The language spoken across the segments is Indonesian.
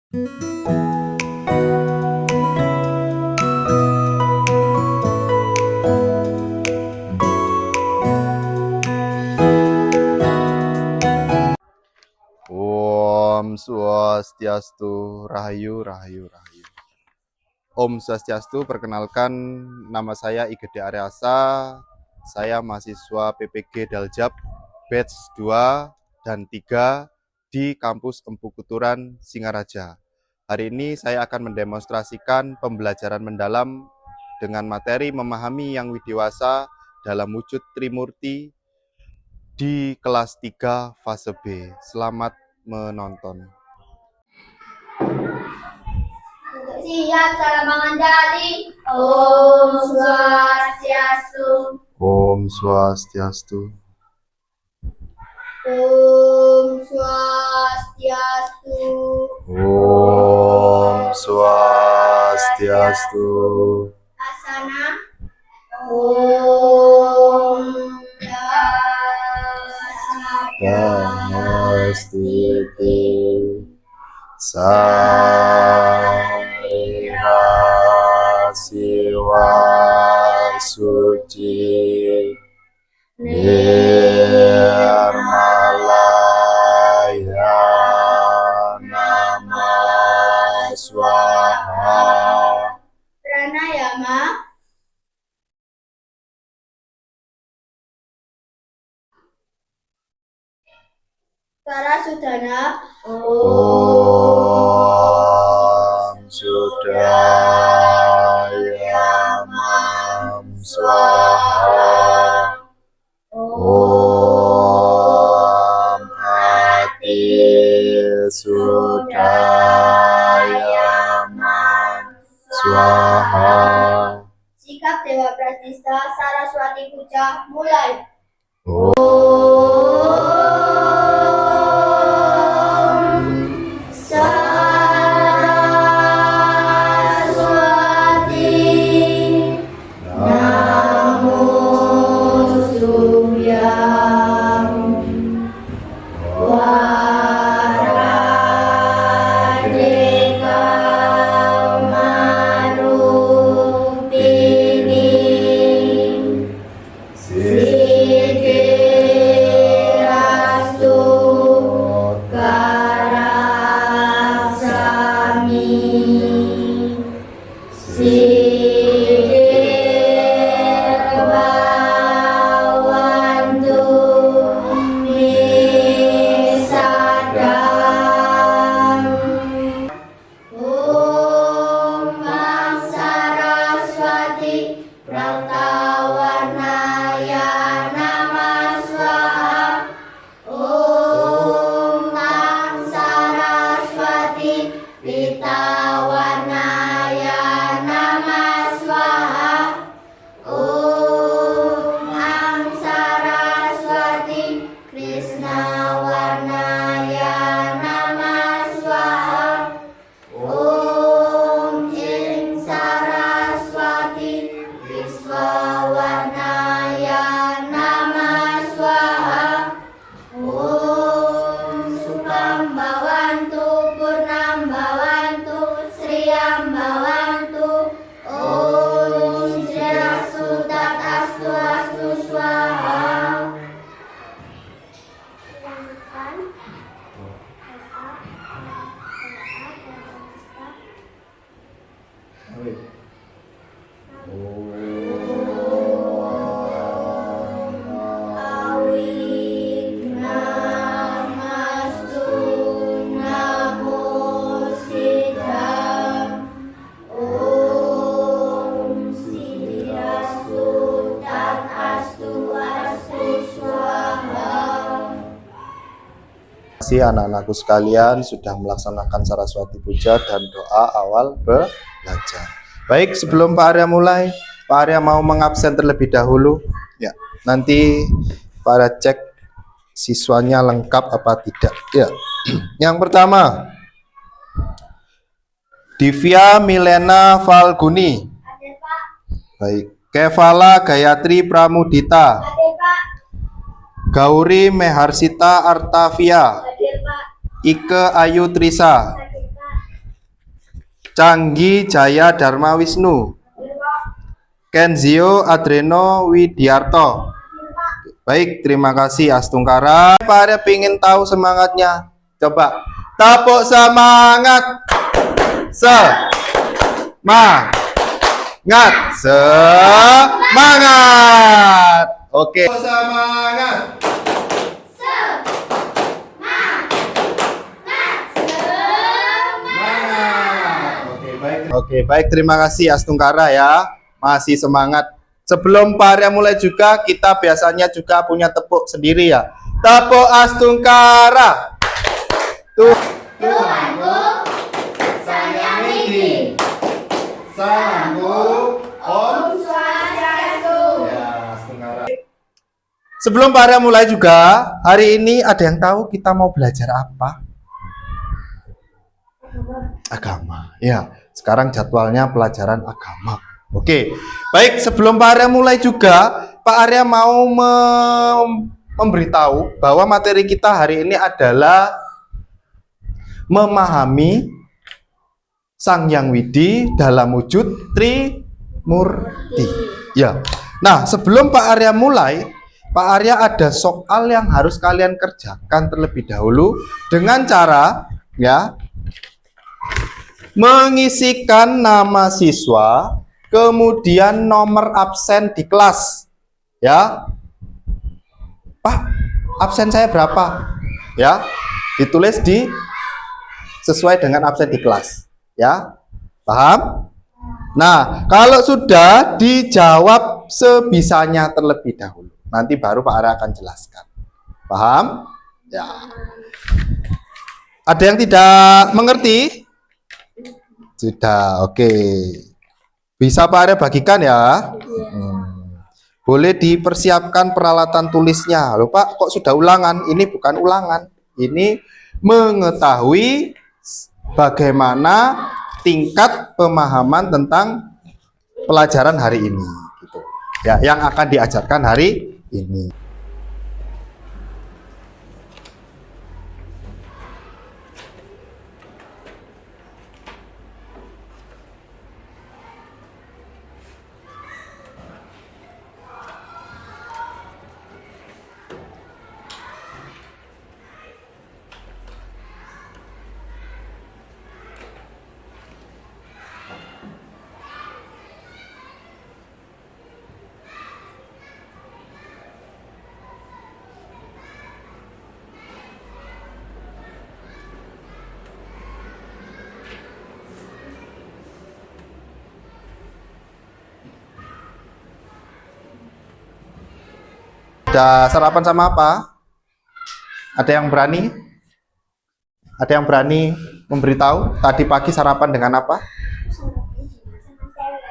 Om Swastiastu, Rahayu, Rahayu, Rahayu. Om Swastiastu, perkenalkan nama saya Igede Areasa. Saya mahasiswa PPG Daljab batch 2 dan 3 di kampus Empu Kuturan, Singaraja. Hari ini saya akan mendemonstrasikan pembelajaran mendalam dengan materi memahami yang widiwasa dalam wujud Trimurti di kelas 3 fase B. Selamat menonton. Siap, salam menjadi. Om Swastiastu. Om Swastiastu. Om Swastiastu. Om Swastiastu. Asana. Om Damastiti Saira Siwa Suci Nirmalaya Nama Swaha. Pranayama. Sarasudana. Om Sudaya Mam Swaha. Om Ati Sudaya Mam Swaha. Sikap Dewa Pratistha Saraswati Puja mulai. Terima kasih anak-anakku sekalian sudah melaksanakan Saraswati Puja dan doa awal belajar. Baik, sebelum Pak Arya mulai, Pak Arya mau mengabsen terlebih dahulu. Ya, nanti Pak Arya cek siswanya lengkap apa tidak. Ya. Yang pertama, Divya Milena Falguni. Baik, Kevala Gayatri Pramudita. Gauri Meharsita Artavia. Ike Ayu Trisa. Canggi Jaya Dharma Wisnu. Kenzio Adreno Widiarto. Baik, terima kasih Astungkara. Pak Arya pengen tahu semangatnya. Coba tepuk semangat. Semangat. Oke. Semangat. Oke, baik. Terima kasih Astungkara ya. Masih semangat. Sebelum Pak Arya mulai juga, kita biasanya juga punya tepuk sendiri ya. Tepuk Astungkara. Tuhanku, saya Widi. Salamku, Om Swastiastu. Ya, Astungkara. Sebelum Pak Arya mulai juga, hari ini ada yang tahu kita mau belajar apa? Agama. Ya, sekarang jadwalnya pelajaran agama. Oke, baik. Sebelum Pak Arya mulai juga, Pak Arya mau memberitahu bahwa materi kita hari ini adalah memahami Sang Hyang Widi dalam wujud Trimurti. Ya. Nah, sebelum Pak Arya mulai, Pak Arya ada soal yang harus kalian kerjakan terlebih dahulu dengan cara ya mengisikan nama siswa, kemudian nomor absen di kelas. Ya. Pak, absen saya berapa? Ya. Ditulis di sesuai dengan absen di kelas. Ya. Paham? Nah, kalau sudah dijawab sebisanya terlebih dahulu. Nanti baru Pak Arya akan jelaskan. Paham? Ya. Ada yang tidak mengerti? Sudah, oke. Bisa Pak Arya bagikan ya. Boleh dipersiapkan peralatan tulisnya. Loh Pak, kok sudah ulangan? Ini bukan ulangan. Ini mengetahui bagaimana tingkat pemahaman tentang pelajaran hari ini. Gitu. Ya, yang akan diajarkan hari ini. Udah sarapan sama apa? Ada yang berani? Ada yang berani memberitahu? Tadi pagi sarapan dengan apa?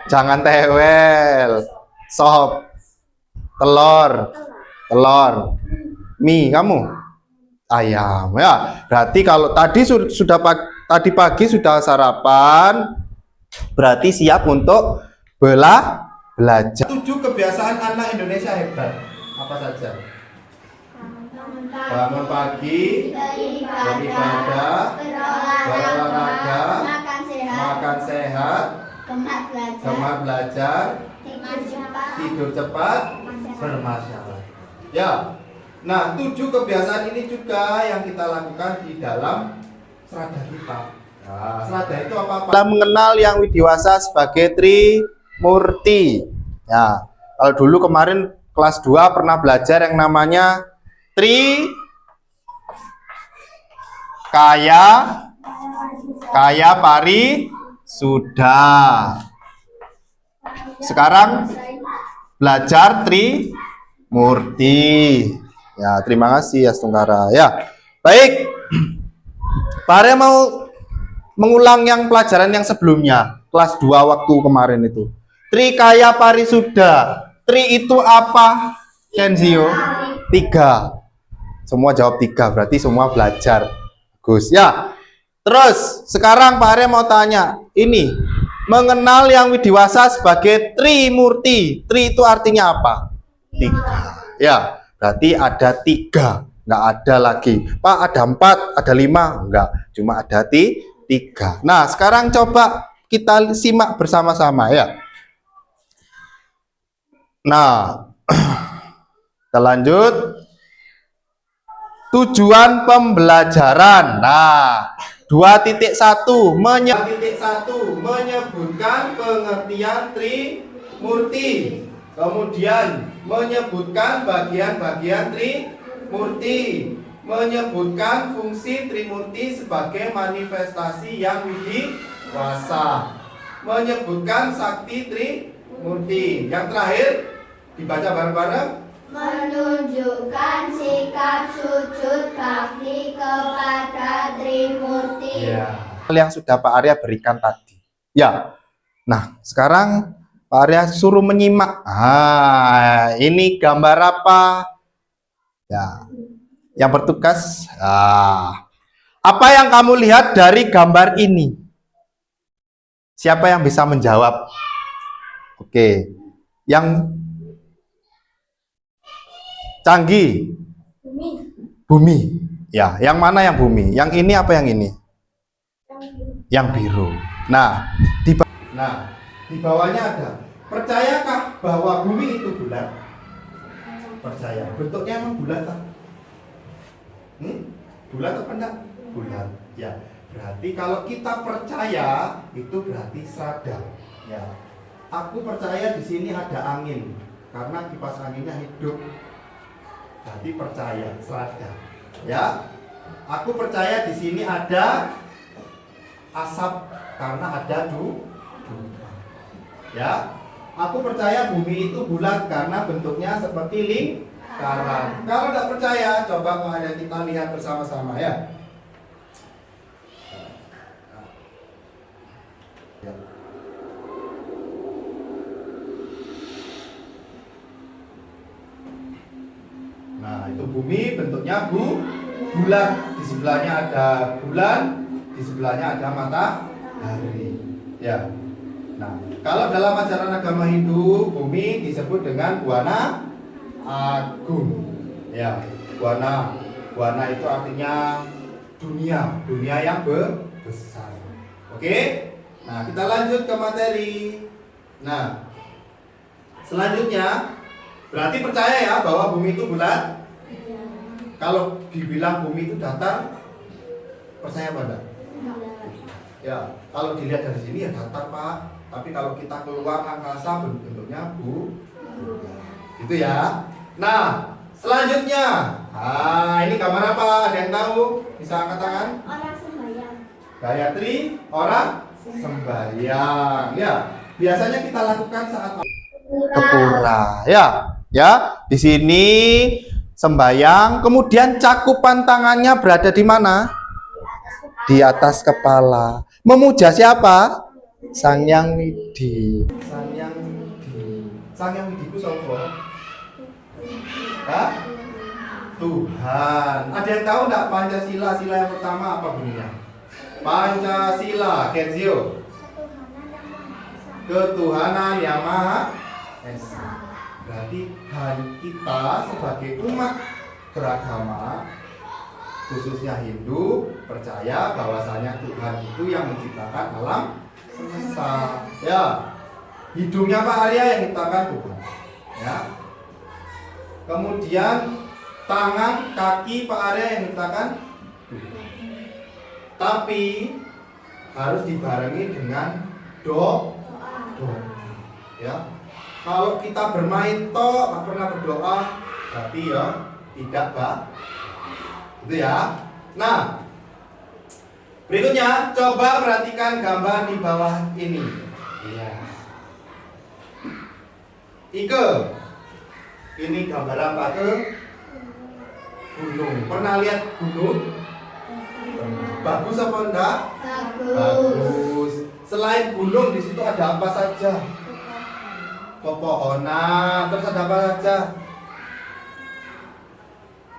Jangan tewel. Sop. Telur. Mie kamu? Ayam. Ya, berarti kalau tadi tadi pagi sudah sarapan, berarti siap untuk belajar. 7 kebiasaan anak Indonesia hebat. Apa saja? Bangun pagi, beribadah, berolahraga, makan sehat, gemar belajar, tidur cepat, bermasyarakat. Ya. Nah, 7 kebiasaan ini juga yang kita lakukan di dalam serada kita. Nah, serada itu apa-apa? Kita mengenal Yang Widiwasa sebagai Trimurti. Ya, kalau dulu kemarin kelas 2 pernah belajar yang namanya Kaya Pari sudah. Sekarang belajar Trimurti. Ya, terima kasih Astungkara. Ya, baik. Pak Arya mau mengulang yang pelajaran yang sebelumnya, kelas 2 waktu kemarin itu. Kaya Pari sudah. Tri itu apa, Kenzio? 3. Semua jawab 3, berarti semua belajar. Gus, ya. Terus, sekarang Pak Arya mau tanya, ini, mengenal Yang Widiwasa sebagai Trimurti. Tri itu artinya apa? 3. Ya, berarti ada 3, nggak ada lagi. Pak, ada 4, ada 5, enggak. Cuma ada 3. Nah, sekarang coba kita simak bersama-sama ya. Nah, kita lanjut. Tujuan pembelajaran. Nah, 2.1 menyebutkan pengertian Trimurti. Kemudian menyebutkan bagian-bagian Trimurti. Menyebutkan fungsi Trimurti sebagai manifestasi yang widiwasa. Menyebutkan sakti Trimurti. Yang terakhir dibaca bareng-bareng. Menunjukkan sikap sujud bakti kepada Trimurti. Ya. Yang sudah Pak Arya berikan tadi. Ya. Nah, sekarang Pak Arya suruh menyimak. Ini gambar apa? Ya. Yang bertugas. Apa yang kamu lihat dari gambar ini? Siapa yang bisa menjawab? Oke. Yang Canggih. Bumi. Ya, yang mana yang bumi? Yang ini apa yang ini? Yang biru. Nah, di bawahnya ada. Percayakah bahwa bumi itu bulat? Percaya. Bentuknya emang bulat tak? Bulat atau enggak? Bulat. Ya. Berarti kalau kita percaya itu berarti sadar. Ya. Aku percaya di sini ada angin karena kipas anginnya hidup. Berarti percaya, sadar. Ya. Aku percaya di sini ada asap karena ada dupa. Ya. Aku percaya bumi itu bulat karena bentuknya seperti lingkaran. Kalau tidak percaya, coba kita lihat bersama-sama ya. Nah, itu bumi bentuknya bulat. Di sebelahnya ada bulan, di sebelahnya ada matahari. Ya. Nah, kalau dalam ajaran agama Hindu, bumi disebut dengan Buana Agung. Ya, Buana itu artinya dunia yang besar. Oke? Nah, kita lanjut ke materi. Nah, selanjutnya berarti percaya ya bahwa bumi itu bulat? Kalau dibilang bumi itu datar, percaya apa enggak? Ya, kalau dilihat dari sini ya datar Pak. Tapi kalau kita keluar angkasa bentuknya gitu ya. Nah, selanjutnya, ini gambar apa? Ada yang tahu? Bisa angkat tangan? Orang sembahyang. Gayatri, orang sembahyang. Ya, biasanya kita lakukan saat kepura. Ya. Di sini sembahyang, kemudian cakupan tangannya berada di mana? Di atas kepala. Memuja siapa? Sang Hyang Widi. Sang Hyang Widi itu siapa? Tuhan. Ada yang tahu enggak Pancasila? Sila yang pertama apa bunyinya? Pancasila, Kenzio. Ketuhanan yang Maha Esa. Berarti kita sebagai umat beragama, khususnya Hindu, percaya bahwasanya Tuhan itu yang menciptakan alam semesta. Ya, hidungnya Pak Arya yang menciptakan Tuhan. Ya. Kemudian tangan, kaki Pak Arya yang menciptakan Tuhan. Tapi harus dibarengi dengan doa. Ya. Kalau kita bermain toh nggak pernah berdoa, berarti ya tidak itu ya. Nah, berikutnya coba perhatikan gambar di bawah ini. Iya. Ike, ini gambar apa ke? Gunung. Pernah lihat gunung? Bagus apa enggak? Bagus. Selain gunung di situ ada apa saja? Pepohonan. Terus ada apa saja?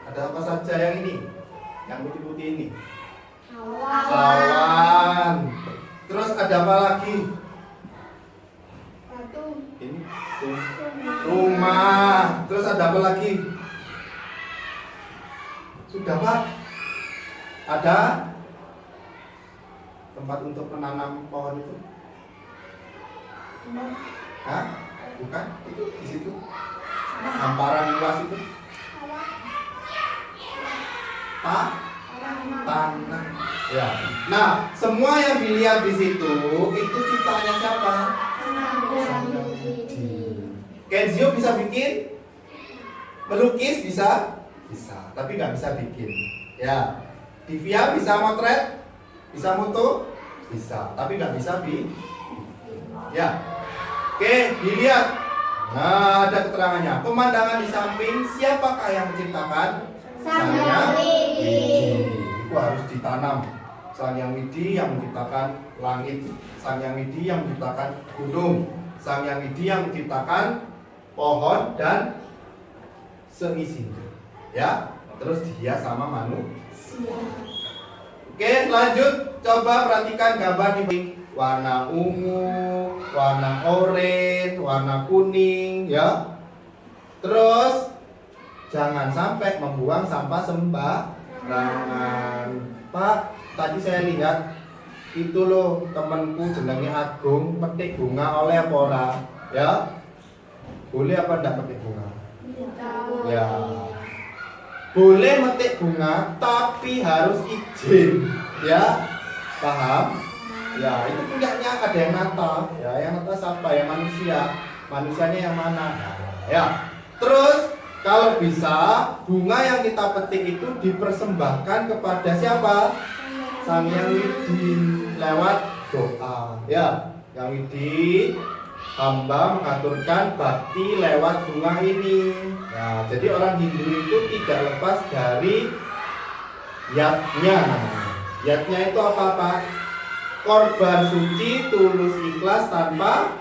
Ada apa saja yang ini? Yang putih-putih ini? Awan. Terus ada apa lagi? Ini rumah. Terus ada apa lagi? Sudah Pak? Ada tempat untuk menanam pohon itu? Hah? Bukan? Itu di situ. Hamparan luas itu. Tanah. Ya. Nah, semua yang dilihat di situ itu ciptaannya siapa? Kenzio bisa bikin? Melukis bisa? Bisa, tapi nggak bisa bikin. Ya. Divya bisa motret? Bisa moto? Bisa, tapi nggak bisa ya. Oke, dilihat. Nah, ada keterangannya. Pemandangan di samping, siapakah yang menciptakan? Sang Yang Widi. Itu harus ditanam. Sang Yang Widi yang menciptakan langit. Sang Yang Widi yang menciptakan gunung. Sang Yang Widi yang menciptakan pohon dan seisinya. Ya, terus dia sama manusia. Oke, lanjut. Coba perhatikan gambar di warna ungu, warna oranye, warna kuning, ya. Terus jangan sampai membuang sampah sembarangan. Pak, tadi saya lihat itu loh temanku jenenge Agung petik bunga oleh apa ora? Ya. Boleh apa enggak petik bunga? Ya. Boleh metik bunga tapi harus izin, ya. Paham? Ya, itu punyanya ada yang nata. Ya, yang nata siapa? Ya manusia. Manusianya yang mana? Ya. Terus kalau bisa bunga yang kita petik itu dipersembahkan kepada siapa? Sang Yang Widi lewat doa. Ya, Yang Widi hamba mengaturkan bakti lewat bunga ini. Nah, jadi orang Hindu itu tidak lepas dari yatnya. Yatnya itu apa? Korban suci, tulus, ikhlas, tanpa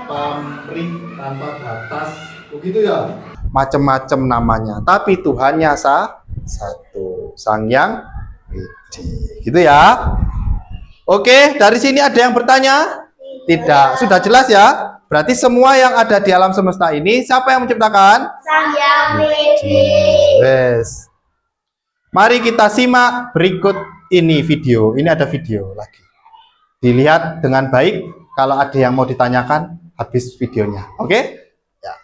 pamrih, tanpa batas. Begitu ya? Macam-macam namanya. Tapi Tuhannya satu, Sang Yang Widi. Gitu ya? Oke, dari sini ada yang bertanya? Tidak. Sudah jelas ya? Berarti semua yang ada di alam semesta ini siapa yang menciptakan? Sang Yang Widi. Yes. Mari kita simak berikut ini video. Ini ada video lagi. Dilihat dengan baik. Kalau ada yang mau ditanyakan habis videonya. Oke? Ya.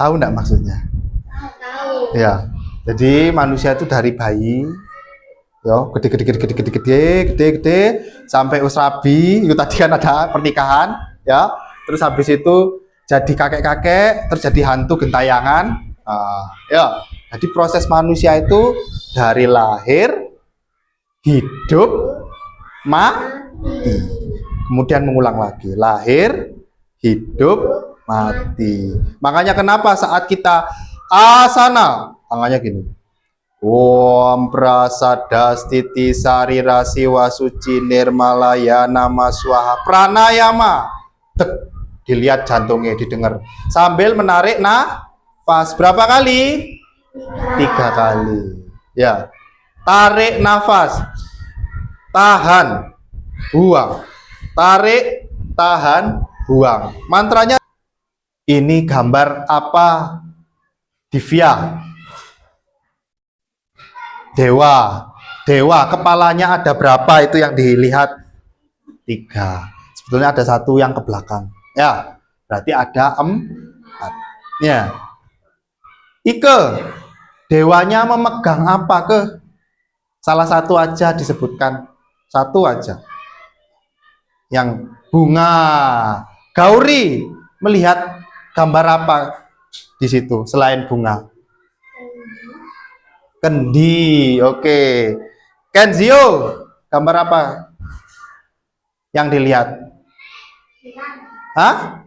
Tahu enggak maksudnya? Tahu. Ya. Jadi manusia itu dari bayi, yo, gede sampai usrabi. Itu tadi kan ada pernikahan, ya. Terus habis itu jadi kakek-kakek, terjadi hantu gentayangan. Ya. Jadi proses manusia itu dari lahir, hidup, mati. Kemudian mengulang lagi, lahir, hidup, mati. Makanya kenapa saat kita asana, tangannya gini. Om prasadastiti sarirasi wasuci nirmalaya nama swaha pranayama. Dek, dilihat jantungnya, didengar. Sambil menarik nafas. Berapa kali? 3 kali. Ya. Tarik nafas. Tahan. Buang. Tarik, tahan, buang. Mantranya ini gambar apa? Divya. Dewa, kepalanya ada berapa itu yang dilihat? 3. Sebetulnya ada 1 yang ke belakang. Ya, berarti ada 4. Ya. Ike, dewanya memegang apa ke? Salah satu aja disebutkan. 1 aja. Yang bunga. Gauri melihat gambar apa di situ selain bunga? Kendi. Oke. Kenzio, gambar apa yang dilihat? Hah?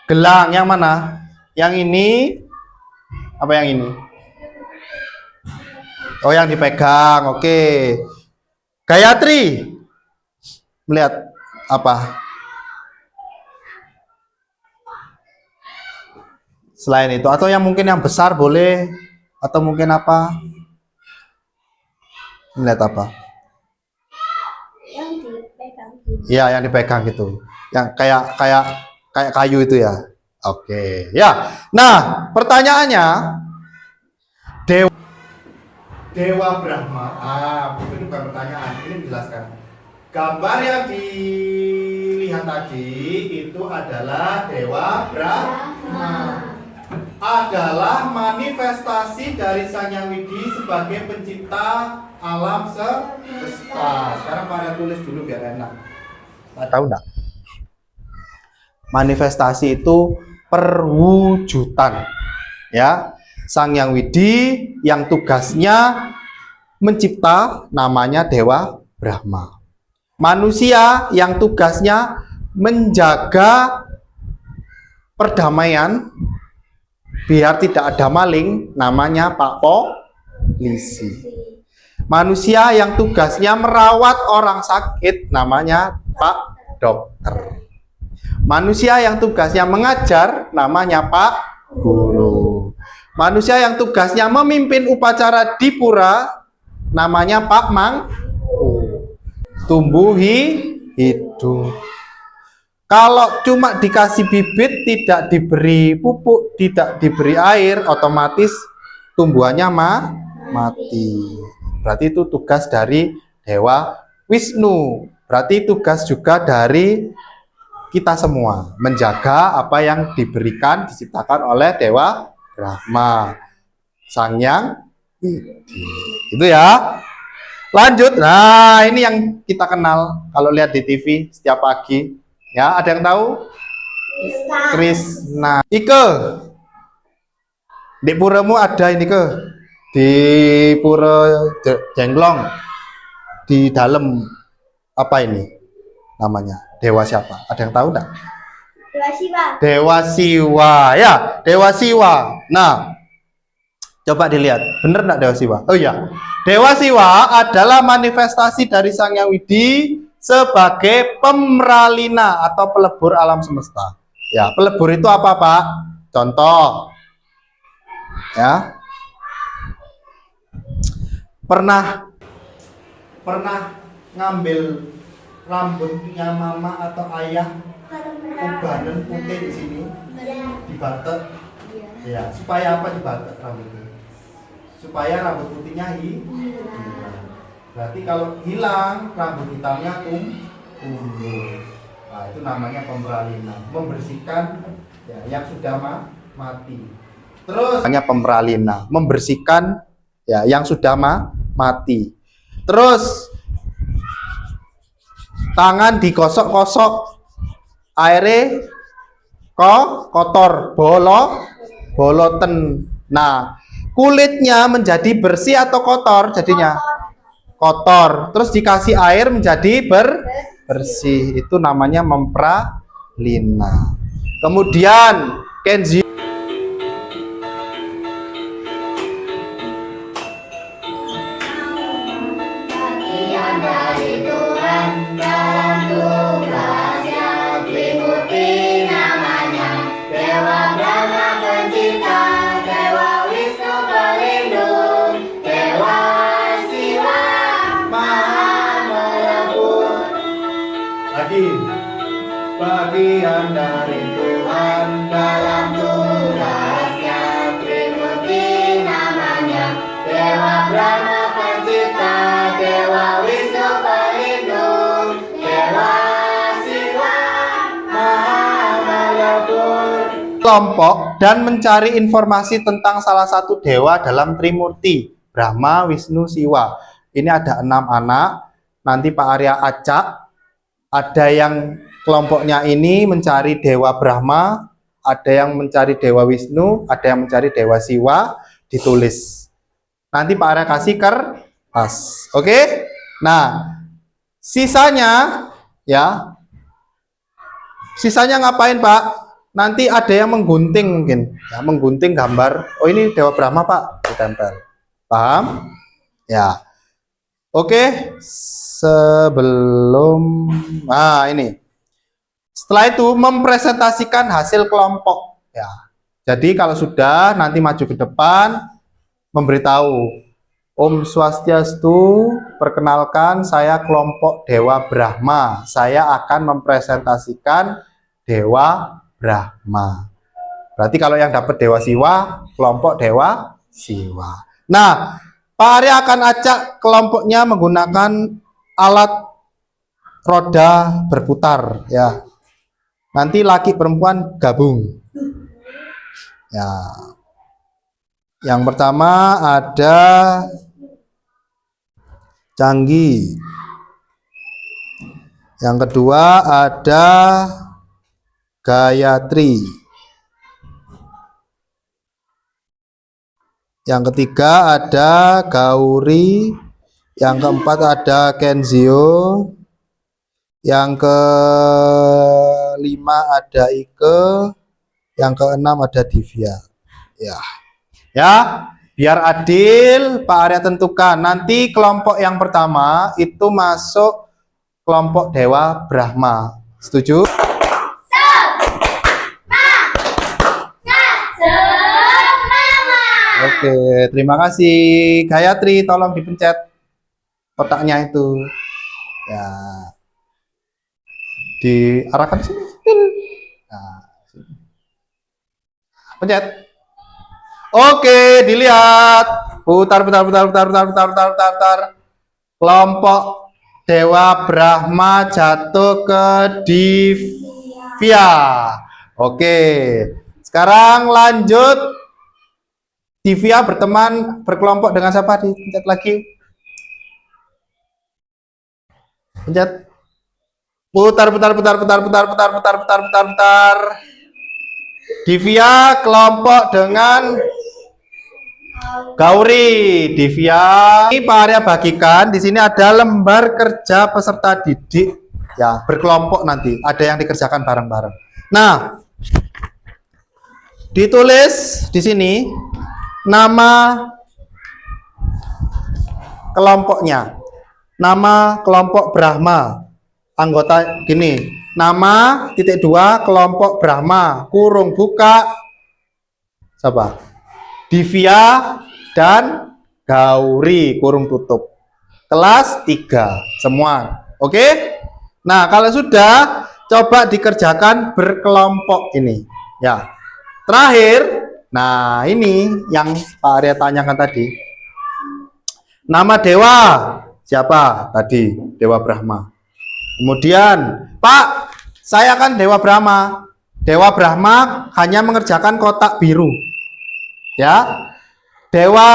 Gelang. Yang mana? Yang ini? Apa yang ini? Oh, yang dipegang. Oke. Gayatri melihat apa? Selain itu, atau yang mungkin yang besar boleh, atau mungkin apa? Melihat apa? Yang dipegang gini. Iya, yang dipegang gitu. Yang kayak kayu itu ya. Oke, ya. Nah, pertanyaannya, Dewa Brahma. Mungkin bukan pertanyaan, ini menjelaskan. Gambar yang dilihat tadi itu adalah Dewa Brahma. Adalah manifestasi dari Sang Hyang Widi sebagai pencipta alam semesta. Sekarang pada tulis dulu biar enak. Tahu enggak? Manifestasi itu perwujudan. Ya. Sang Hyang Widi yang tugasnya mencipta namanya Dewa Brahma. Manusia yang tugasnya menjaga perdamaian biar tidak ada maling namanya Pak Polisi. Manusia yang tugasnya merawat orang sakit namanya Pak Dokter. Manusia yang tugasnya mengajar namanya Pak Guru. Manusia yang tugasnya memimpin upacara di pura namanya Pak Mangku. Tumbuhi hidup. Kalau cuma dikasih bibit, tidak diberi pupuk, tidak diberi air, otomatis tumbuhannya mati. Berarti itu tugas dari Dewa Wisnu. Berarti tugas juga dari kita semua, menjaga apa yang diberikan, diciptakan oleh Dewa Brahma, Sang Hyang Widi. Itu ya. Lanjut. Nah, ini yang kita kenal kalau lihat di TV setiap pagi. Ya, ada yang tahu? Krishna. Ike. Di puramu ada ini ke? Di pura Jenglong. Di dalam apa ini namanya? Dewa siapa? Ada yang tahu enggak? Dewa Siwa. Dewa Siwa. Ya, Dewa Siwa. Nah, coba dilihat. Bener enggak Dewa Siwa? Oh iya. Dewa Siwa adalah manifestasi dari Sang Hyang Widi sebagai pemralina atau pelebur alam semesta. Ya, pelebur itu apa, Pak? Contoh. Ya. Pernah ngambil rambutnya mama atau ayah ubanan putih di sini dibatek. Ya, supaya apa dibatek rambutnya? Supaya rambut putihnya hilang. Berarti kalau hilang rambut hitamnya tumbuh. Nah, itu namanya pemralina, membersihkan ya, yang sudah mati. Terus namanya pemralina, membersihkan ya yang sudah mati. Terus tangan digosok-gosok, airnya kotor, boloten. Nah, kulitnya menjadi bersih atau kotor jadinya? Kotor. Terus dikasih air menjadi bersih. Itu namanya mempralina. Kemudian Kenzi Bagian dari Tuhan dalam tugasnya, Trimurti namanya, Dewa Brahma pencipta, Dewa Wisnu pelindung, Dewa Siwa maha melebur. lagi bagian dari Tuhan dalam Tugasnya, Trimurti namanya, Dewa Brahma pencipta, Dewa Wisnu pelindung, Dewa Siwa maha melebur. kelompok dan mencari informasi tentang salah satu dewa dalam Trimurti, Brahma, Wisnu, Siwa. Ini ada 6 anak. Nanti Pak Arya acak. Ada yang kelompoknya ini mencari Dewa Brahma, ada yang mencari Dewa Wisnu, ada yang mencari Dewa Siwa, ditulis. Nanti Pak Arya kasih kertas. Oke? Nah, sisanya ya. Sisanya ngapain, Pak? Nanti ada yang menggunting mungkin, ya, menggunting gambar. Oh, ini Dewa Brahma, Pak, ditempel. Paham? Ya. Oke, sebelum ini. Setelah itu mempresentasikan hasil kelompok, ya. Jadi kalau sudah nanti maju ke depan memberitahu, Om Swastiastu, perkenalkan saya kelompok Dewa Brahma. Saya akan mempresentasikan Dewa Brahma. Berarti kalau yang dapat Dewa Siwa, kelompok Dewa Siwa. Nah, Pak Arya akan ajak kelompoknya menggunakan alat roda berputar ya. Nanti laki perempuan gabung. Ya. Yang pertama ada Canggi. Yang kedua ada Gayatri. Yang ketiga ada Gauri. Yang keempat ada Kenzio. Yang kelima ada Ike. Yang keenam ada Divya. Ya, biar adil, Pak Arya tentukan. Nanti kelompok yang pertama itu masuk kelompok Dewa Brahma. Setuju? Oke, terima kasih. Gayatri, tolong dipencet kotaknya itu. Ya. Diarahkan sini. Nah, sini. Pencet. Oke, dilihat. Putar. Kelompok Dewa Brahma jatuh ke Divya. Oke. Sekarang lanjut. Divya berkelompok dengan siapa? Dipencet lagi. Pencet. Putar. Divya kelompok dengan Gauri. Divya, ini Pak Arya bagikan. Di sini ada lembar kerja peserta didik. Ya, berkelompok nanti. Ada yang dikerjakan bareng-bareng. Nah, ditulis di sini nama kelompoknya. Nama kelompok Brahma. Anggota gini. Nama (2) kelompok Brahma. Kurung buka. Siapa? Divya dan Gauri, kurung tutup. Kelas 3 semua. Oke? Nah, kalau sudah coba dikerjakan berkelompok ini. Ya. Terakhir, nah ini yang Pak Arya tanyakan tadi. Nama dewa siapa? Tadi Dewa Brahma. Kemudian, Pak, saya kan Dewa Brahma. Dewa Brahma hanya mengerjakan kotak biru. Ya. Dewa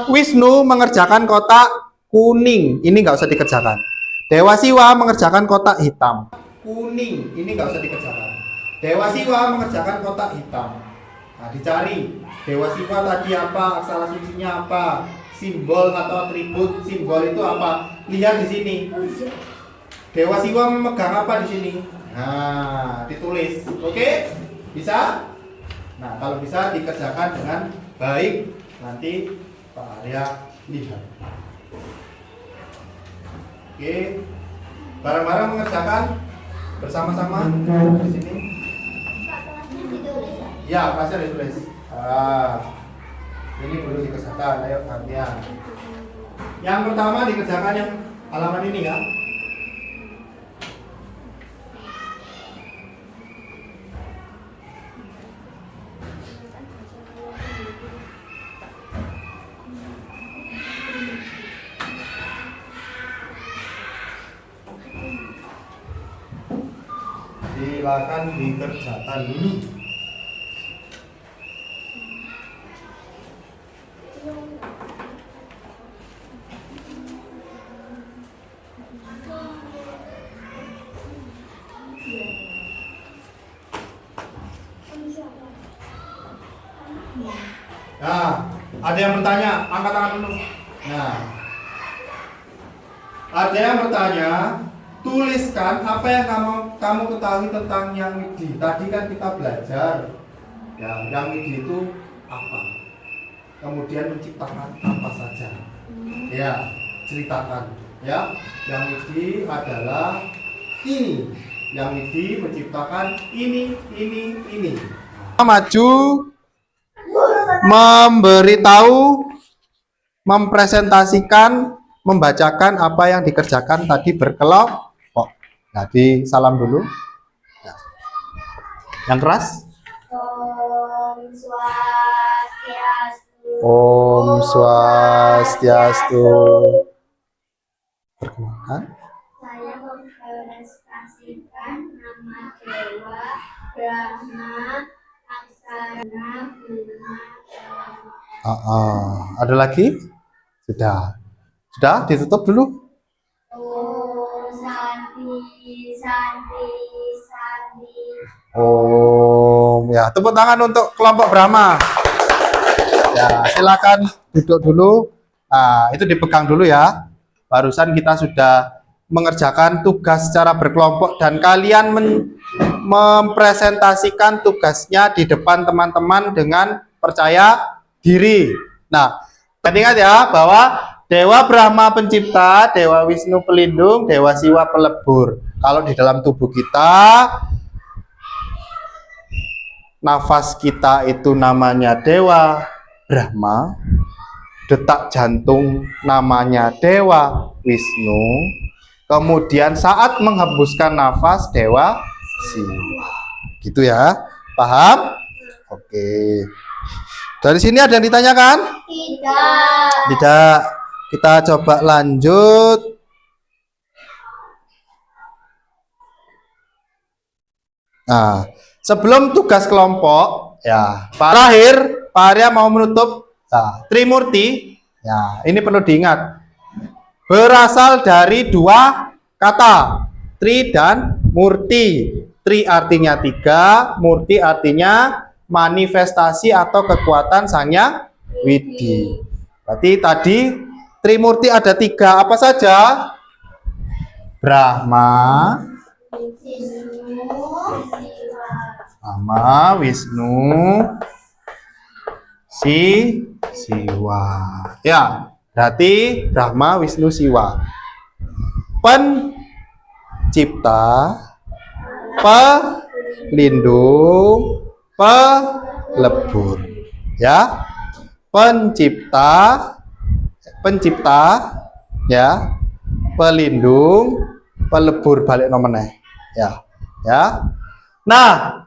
Wisnu mengerjakan kotak kuning. Ini nggak usah dikerjakan. Dewa Siwa mengerjakan kotak hitam. Kuning. Ini nggak usah dikerjakan. Dewa Siwa mengerjakan kotak hitam. Nah, dicari. Dewa Siwa tadi apa? Aksara sucinya apa? Simbol atau atribut simbol itu apa? Lihat di sini. Dewa Siwa memegang apa di sini? Nah, ditulis. Oke? Bisa? Nah, kalau bisa dikerjakan dengan baik, nanti Pak Arya lihat. Oke. Bareng-bareng mengerjakan bersama-sama di sini. Ya, pasti ditulis. Ini perlu dikerjakan. Ayo gantian. Yang pertama dikerjakan yang halaman ini ya. Silakan dikerjakan dulu. Nah, ada yang bertanya, angkat tangan dulu. Nah, ada yang bertanya, tuliskan apa yang kamu ketahui tentang Yang Widi. Tadi kan kita belajar, ya, Yang Widi itu apa? Kemudian menciptakan apa saja? Ya, ceritakan. Ya, Yang Widi adalah ini. Yang Widi menciptakan ini. Maju memberitahu, mempresentasikan, membacakan apa yang dikerjakan tadi berkelompok. Jadi salam dulu. Yang keras. Om Swastiastu. Om Swastiastu. Perkenalkan. Saya mempresentasikan nama Dewa Brahma Aksara Bima. Ada lagi? Sudah. Sudah ditutup dulu. Om Santi Santi Santi. Om, ya tepuk tangan untuk kelompok Brahma. Ya, silakan duduk dulu. Nah, itu dipegang dulu ya. Barusan kita sudah mengerjakan tugas secara berkelompok dan kalian mempresentasikan tugasnya di depan teman-teman dengan percaya diri. Nah, ingat ya bahwa Dewa Brahma pencipta, Dewa Wisnu pelindung, Dewa Siwa pelebur. Kalau di dalam tubuh kita, nafas kita itu namanya Dewa Brahma, detak jantung namanya Dewa Wisnu, kemudian saat menghembuskan nafas Dewa Siwa. Gitu ya, paham? Oke. Dari sini ada yang ditanyakan? Tidak. Tidak. Kita coba lanjut. Nah, sebelum tugas kelompok, ya, terakhir Pak Arya mau menutup. Nah, Trimurti, ya, ini perlu diingat. Berasal dari dua kata, Tri dan Murti. Tri artinya tiga, Murti artinya manifestasi atau kekuatan Sang Hyang Widi. Berarti tadi Trimurti ada tiga, apa saja? Brahma, Brahma, Wisnu, Siwa. Ya, berarti Brahma, Wisnu, Siwa. Pencipta, pelindung, pelebur. Ya, pencipta, ya, pelindung, pelebur, balik nomeneh. Ya, ya. Nah,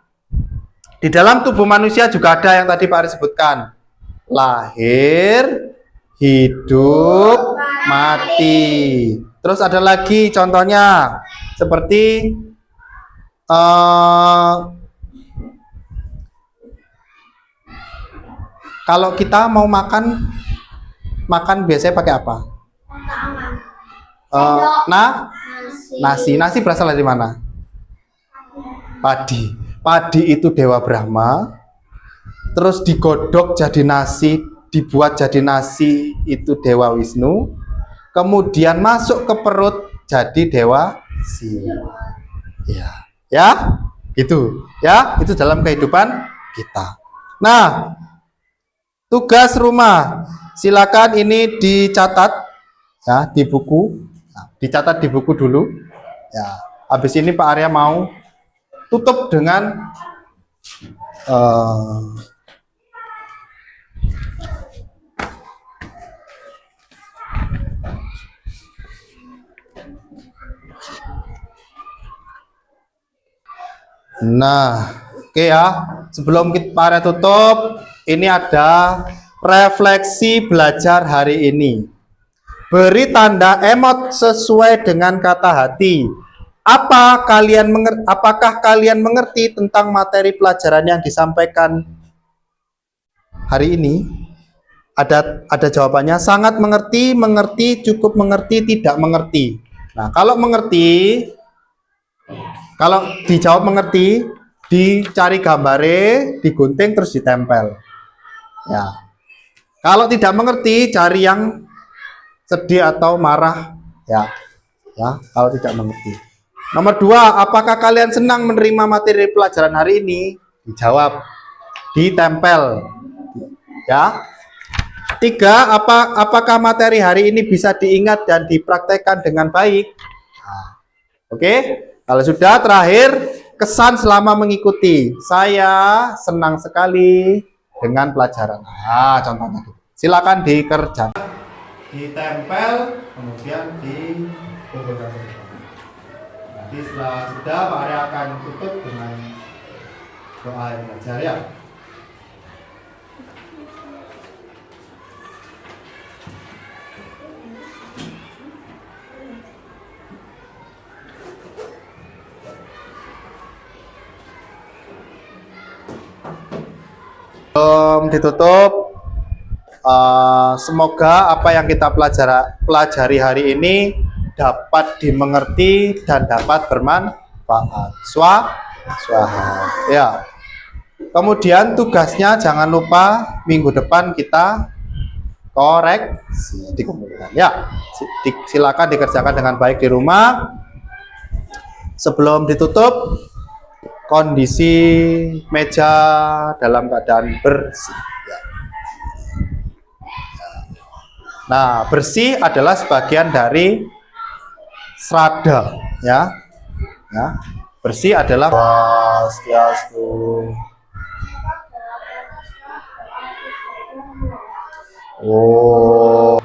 di dalam tubuh manusia juga ada yang tadi Pak Ari sebutkan. Lahir, hidup, mati. Terus ada lagi contohnya seperti kalau kita mau makan biasanya pakai apa? Nasi berasal dari mana? Padi. Padi itu Dewa Brahma. Terus digodok jadi nasi, dibuat jadi nasi itu Dewa Wisnu. Kemudian masuk ke perut jadi Dewa Siwa. Ya, itu. Ya, itu dalam kehidupan kita. Nah, tugas rumah. Silakan ini dicatat ya di buku. Nah, dicatat di buku dulu. Ya, habis ini Pak Arya mau tutup dengan oke ya. Sebelum kita Pak Arya tutup, ini ada refleksi belajar hari ini. Beri tanda emot sesuai dengan kata hati. Apakah kalian mengerti tentang materi pelajaran yang disampaikan hari ini? Ada jawabannya, sangat mengerti, mengerti, cukup mengerti, tidak mengerti. Nah, kalau mengerti, kalau dijawab mengerti, dicari gambare, digunting terus ditempel. Ya. Kalau tidak mengerti, cari yang sedih atau marah. Ya. Ya, kalau tidak mengerti. Nomor 2, apakah kalian senang menerima materi pelajaran hari ini? Dijawab, ditempel. Ya. 3, apakah materi hari ini bisa diingat dan dipraktekkan dengan baik? Nah, oke, kalau sudah, terakhir, kesan selama mengikuti. Saya senang sekali dengan pelajaran. Nah, contohnya gitu. Silakan dikerjakan. Ditempel, kemudian dikumpulkan. Nanti setelah sudah, Pak Arya akan tutup dengan doa yang belajar ya. Sebelum ditutup, semoga apa yang kita pelajari hari ini dapat dimengerti dan dapat bermanfaat. Swaha. Ya. Kemudian tugasnya jangan lupa minggu depan kita koreksi dikumpulkan. Ya, silakan dikerjakan dengan baik di rumah. Sebelum ditutup, kondisi meja dalam keadaan bersih. Ya. Nah, bersih adalah sebagian dari serada, ya. Ya. Bersih adalah Swastiastu. Oh.